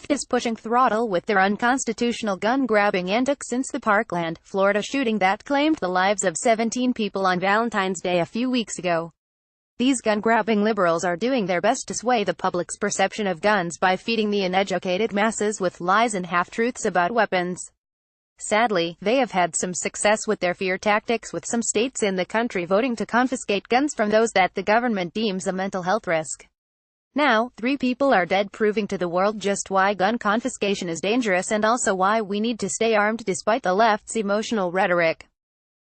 left is pushing throttle with their unconstitutional gun-grabbing antics since the Parkland, Florida shooting that claimed the lives of 17 people on Valentine's Day a few weeks ago. These gun-grabbing liberals are doing their best to sway the public's perception of guns by feeding the uneducated masses with lies and half-truths about weapons. Sadly, they have had some success with their fear tactics, with some states in the country voting to confiscate guns from those that the government deems a mental health risk. Now, 3 people are dead, proving to the world just why gun confiscation is dangerous and also why we need to stay armed despite the left's emotional rhetoric.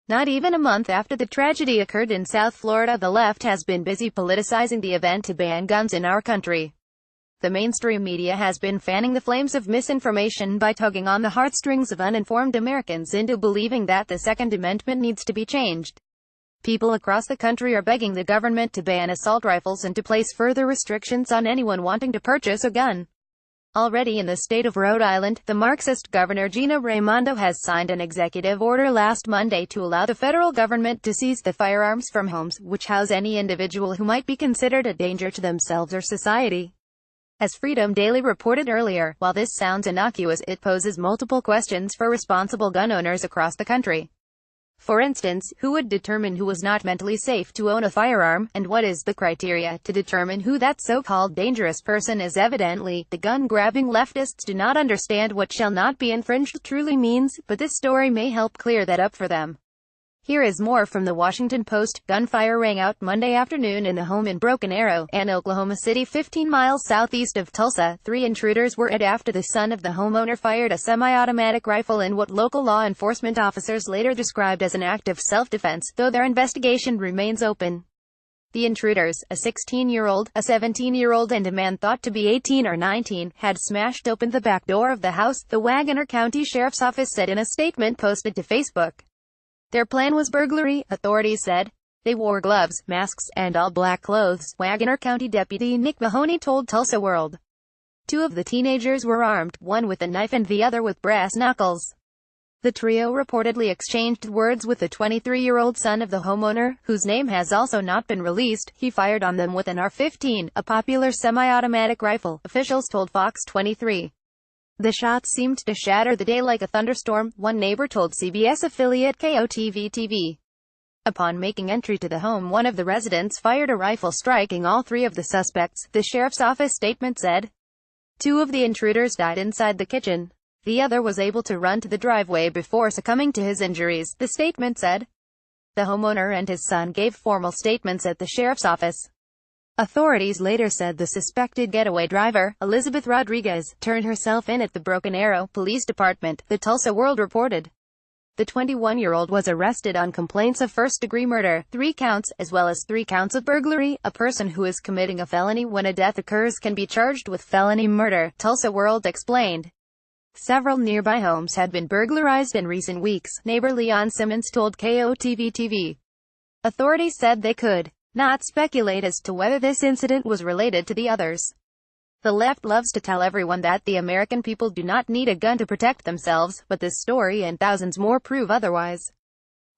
Not even a month after the tragedy occurred in South Florida, the left has been busy politicizing the event to ban guns in our country. The mainstream media has been fanning the flames of misinformation by tugging on the heartstrings of uninformed Americans into believing that the Second Amendment needs to be changed. People across the country are begging the government to ban assault rifles and to place further restrictions on anyone wanting to purchase a gun. Already in the state of Rhode Island, the Marxist Governor Gina Raimondo has signed an executive order last Monday to allow the federal government to seize the firearms from homes which house any individual who might be considered a danger to themselves or society. As Freedom Daily reported earlier, while this sounds innocuous, it poses multiple questions for responsible gun owners across the country. For instance, who would determine who was not mentally safe to own a firearm, and what is the criteria to determine who that so-called dangerous person is? Evidently, the gun-grabbing leftists do not understand what "shall not be infringed" truly means, but this story may help clear that up for them. Here is more from the Washington Post. Gunfire rang out Monday afternoon in the home in Broken Arrow, an Oklahoma City 15 miles southeast of Tulsa. 3 intruders were hit after the son of the homeowner fired a semi-automatic rifle in what local law enforcement officers later described as an act of self-defense, though their investigation remains open. The intruders, a 16-year-old, a 17-year-old and a man thought to be 18 or 19, had smashed open the back door of the house, the Wagoner County Sheriff's Office said in a statement posted to Facebook. Their plan was burglary, authorities said. They wore gloves, masks, and all-black clothes, Wagoner County Deputy Nick Mahoney told Tulsa World. 2 of the teenagers were armed, one with a knife and the other with brass knuckles. The trio reportedly exchanged words with the 23-year-old son of the homeowner, whose name has also not been released. He fired on them with an AR-15, a popular semi-automatic rifle, officials told Fox 23. The shots seemed to shatter the day like a thunderstorm, one neighbor told CBS affiliate KOTV-TV. Upon making entry to the home, one of the residents fired a rifle, striking all 3 of the suspects, the sheriff's office statement said. 2 of the intruders died inside the kitchen. The other was able to run to the driveway before succumbing to his injuries, the statement said. The homeowner and his son gave formal statements at the sheriff's office. Authorities later said the suspected getaway driver, Elizabeth Rodriguez, turned herself in at the Broken Arrow Police Department, the Tulsa World reported. The 21-year-old was arrested on complaints of first-degree murder, 3 counts, as well as 3 counts of burglary. A person who is committing a felony when a death occurs can be charged with felony murder, Tulsa World explained. Several nearby homes had been burglarized in recent weeks, neighbor Leon Simmons told KOTV-TV. Authorities said they could not speculate as to whether this incident was related to the others. The left loves to tell everyone that the American people do not need a gun to protect themselves, but this story and thousands more prove otherwise.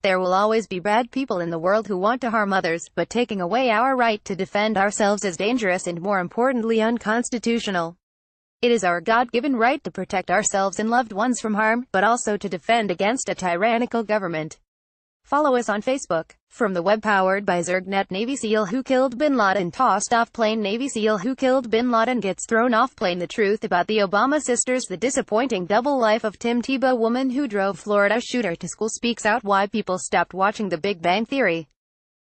There will always be bad people in the world who want to harm others, but taking away our right to defend ourselves is dangerous and, more importantly, unconstitutional. It is our God-given right to protect ourselves and loved ones from harm, but also to defend against a tyrannical government. Follow us on Facebook. From the web powered by ZergNet. Navy SEAL who killed Bin Laden tossed off plane. Navy SEAL who killed Bin Laden gets thrown off plane. The truth about the Obama sisters, the disappointing double life of Tim Tebow. Woman who drove Florida shooter to school speaks out why people stopped watching The Big Bang Theory.